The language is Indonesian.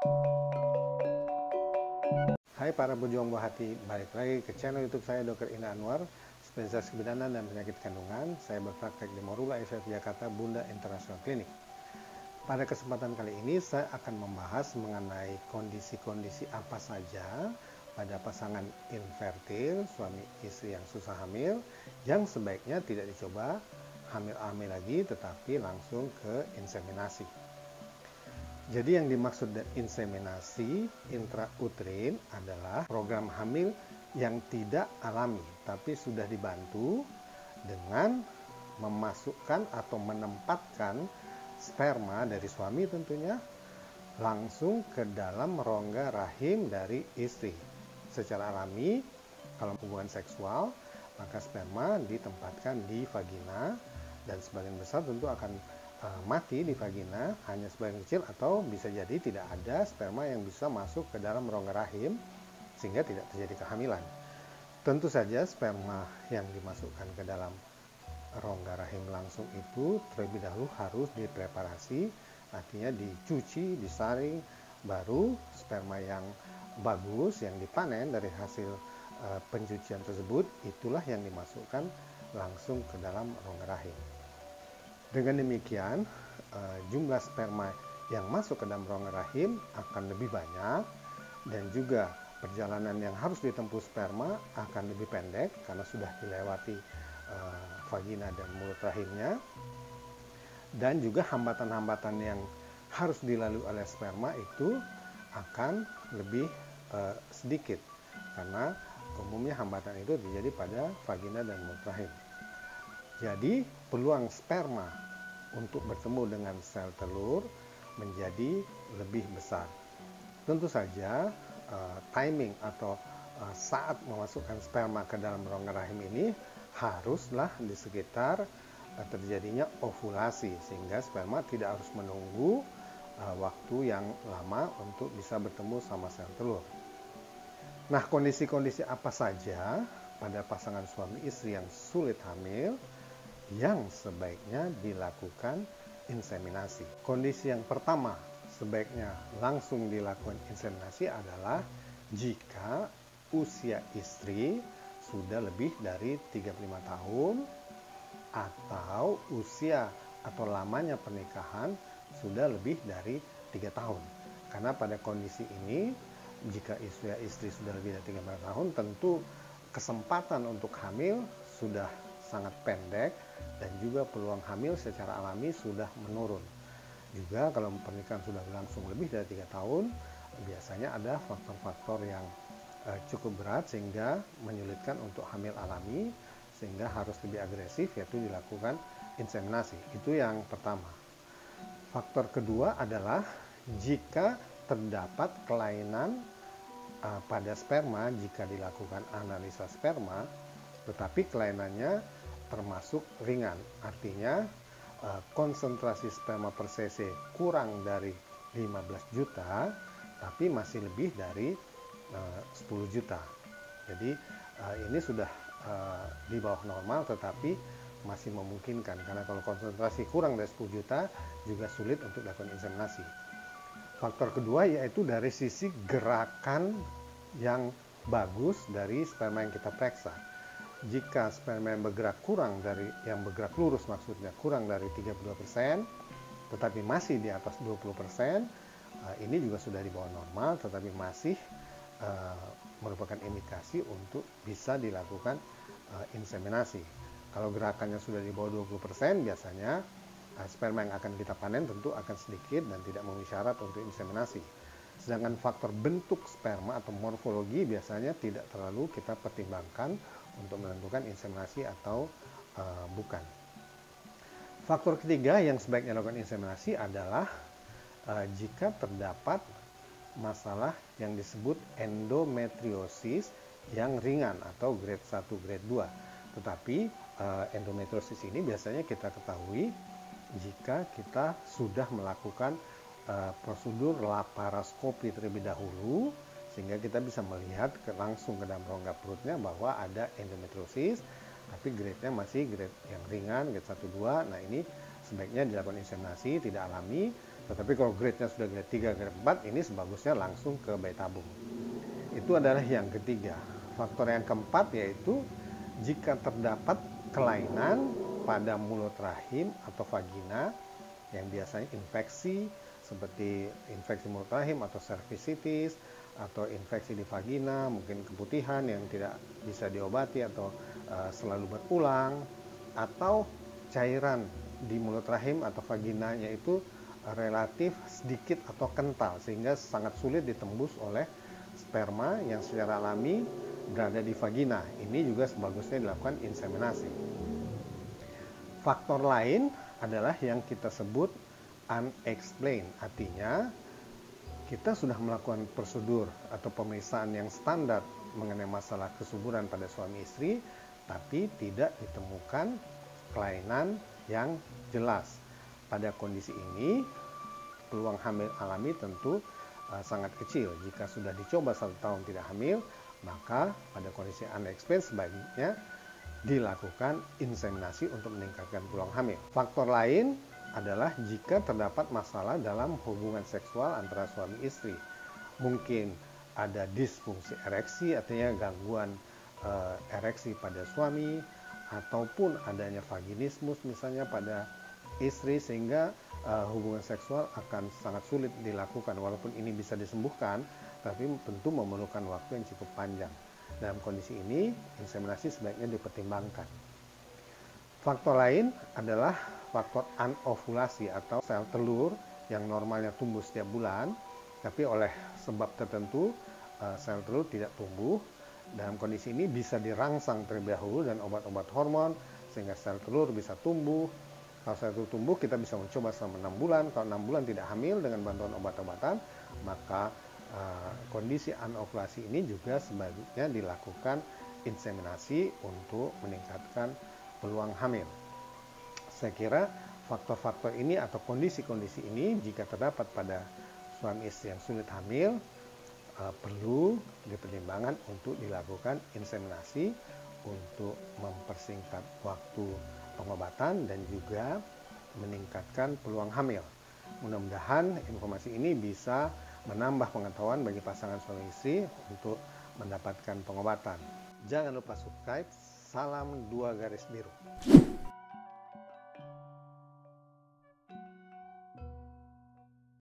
Hai para pejuang buah hati, balik lagi ke channel YouTube saya Dr. Ina Anwar, spesialis kebidanan dan penyakit kandungan. Saya berpraktek di Morula IVF Jakarta Bunda International Clinic. Pada kesempatan kali ini saya akan membahas mengenai kondisi-kondisi apa saja pada pasangan infertil, suami istri yang susah hamil, yang sebaiknya tidak dicoba hamil-hamil lagi tetapi langsung ke inseminasi. Jadi yang dimaksud inseminasi intrauterin adalah program hamil yang tidak alami, tapi sudah dibantu dengan memasukkan atau menempatkan sperma dari suami tentunya langsung ke dalam rongga rahim dari istri. Secara alami, kalau hubungan seksual, maka sperma ditempatkan di vagina dan sebagian besar tentu akan mati di vagina, hanya sebagian kecil atau bisa jadi tidak ada sperma yang bisa masuk ke dalam rongga rahim sehingga tidak terjadi kehamilan. Tentu saja sperma yang dimasukkan ke dalam rongga rahim langsung itu terlebih dahulu harus dipreparasi, artinya dicuci, disaring, baru sperma yang bagus yang dipanen dari hasil pencucian tersebut itulah yang dimasukkan langsung ke dalam rongga rahim. Dengan demikian, jumlah sperma yang masuk ke dalam rongga rahim akan lebih banyak dan juga perjalanan yang harus ditempuh sperma akan lebih pendek karena sudah dilewati vagina dan mulut rahimnya. Dan juga hambatan-hambatan yang harus dilalui oleh sperma itu akan lebih sedikit karena umumnya hambatan itu terjadi pada vagina dan mulut rahim. Jadi peluang sperma untuk bertemu dengan sel telur menjadi lebih besar. Tentu saja timing atau saat memasukkan sperma ke dalam rongga rahim ini haruslah di sekitar terjadinya ovulasi sehingga sperma tidak harus menunggu waktu yang lama untuk bisa bertemu sama sel telur. Nah, kondisi-kondisi apa saja pada pasangan suami istri yang sulit hamil yang sebaiknya dilakukan inseminasi? Kondisi yang pertama sebaiknya langsung dilakukan inseminasi adalah jika usia istri sudah lebih dari 35 tahun atau usia atau lamanya pernikahan sudah lebih dari 3 tahun. Karena pada kondisi ini jika usia istri sudah lebih dari 35 tahun tentu kesempatan untuk hamil sudah sangat pendek dan juga peluang hamil secara alami sudah menurun. Juga kalau pernikahan sudah berlangsung lebih dari 3 tahun, biasanya ada faktor-faktor yang cukup berat sehingga menyulitkan untuk hamil alami, sehingga harus lebih agresif yaitu dilakukan inseminasi. Itu yang pertama. Faktor kedua adalah jika terdapat kelainan pada sperma jika dilakukan analisa sperma, tetapi kelainannya termasuk ringan, artinya konsentrasi sperma per cc kurang dari 15 juta tapi masih lebih dari 10 juta. Jadi ini sudah di bawah normal tetapi masih memungkinkan, karena kalau konsentrasi kurang dari 10 juta juga sulit untuk dilakukan inseminasi. Faktor kedua yaitu dari sisi gerakan yang bagus dari sperma yang kita periksa. Jika sperma yang bergerak bergerak lurus maksudnya kurang dari 32% tetapi masih di atas 20%, ini juga sudah di bawah normal tetapi masih merupakan indikasi untuk bisa dilakukan inseminasi. Kalau gerakannya sudah di bawah 20%, biasanya sperma yang akan kita panen tentu akan sedikit dan tidak memenuhi syarat untuk inseminasi. Sedangkan faktor bentuk sperma atau morfologi biasanya tidak terlalu kita pertimbangkan untuk menentukan inseminasi atau bukan. Faktor ketiga yang sebaiknya dilakukan inseminasi adalah jika terdapat masalah yang disebut endometriosis yang ringan atau grade 1, grade 2. Tetapi endometriosis ini biasanya kita ketahui jika kita sudah melakukan prosedur laparoskopi terlebih dahulu, sehingga kita bisa melihat langsung ke dalam rongga perutnya bahwa ada endometriosis, tapi grade-nya masih grade yang ringan, grade 1, 2. Nah, ini sebaiknya dilakukan inseminasi tidak alami Tetapi kalau grade-nya sudah grade 3, grade 4, ini sebagusnya langsung ke bayi tabung. Itu adalah yang ketiga. Faktor yang keempat yaitu jika terdapat kelainan pada mulut rahim atau vagina yang biasanya infeksi seperti infeksi mulut rahim atau cervicitis atau infeksi di vagina, mungkin keputihan yang tidak bisa diobati atau selalu berulang, atau cairan di mulut rahim atau vaginanya itu relatif sedikit atau kental sehingga sangat sulit ditembus oleh sperma yang secara alami berada di vagina. Ini juga sebagusnya dilakukan inseminasi. Faktor lain adalah yang kita sebut unexplained, artinya kita sudah melakukan prosedur atau pemeriksaan yang standar mengenai masalah kesuburan pada suami istri, tapi tidak ditemukan kelainan yang jelas. Pada kondisi ini, peluang hamil alami tentu sangat kecil. Jika sudah dicoba 1 tahun tidak hamil, maka pada kondisi unexplained sebaiknya dilakukan inseminasi untuk meningkatkan peluang hamil. Faktor lain adalah jika terdapat masalah dalam hubungan seksual antara suami istri. Mungkin ada disfungsi ereksi, artinya gangguan ereksi pada suami, ataupun adanya vaginismus misalnya pada istri, sehingga hubungan seksual akan sangat sulit dilakukan. Walaupun ini bisa disembuhkan, tapi tentu memerlukan waktu yang cukup panjang. Dalam kondisi ini, inseminasi sebaiknya dipertimbangkan. Faktor lain adalah faktor anovulasi atau sel telur yang normalnya tumbuh setiap bulan, tapi oleh sebab tertentu sel telur tidak tumbuh. Dalam kondisi ini bisa dirangsang terlebih dahulu dan obat-obat hormon sehingga sel telur bisa tumbuh. Kalau sel telur tumbuh, kita bisa mencoba selama 6 bulan. Kalau 6 bulan tidak hamil dengan bantuan obat-obatan, maka kondisi anovulasi ini juga sebaiknya dilakukan inseminasi untuk meningkatkan peluang hamil. Saya kira faktor-faktor ini atau kondisi-kondisi ini jika terdapat pada suami istri yang sulit hamil, perlu dipertimbangkan untuk dilakukan inseminasi untuk mempersingkat waktu pengobatan dan juga meningkatkan peluang hamil. Mudah-mudahan informasi ini bisa menambah pengetahuan bagi pasangan suami istri untuk mendapatkan pengobatan. Jangan lupa subscribe. Salam 2 garis biru.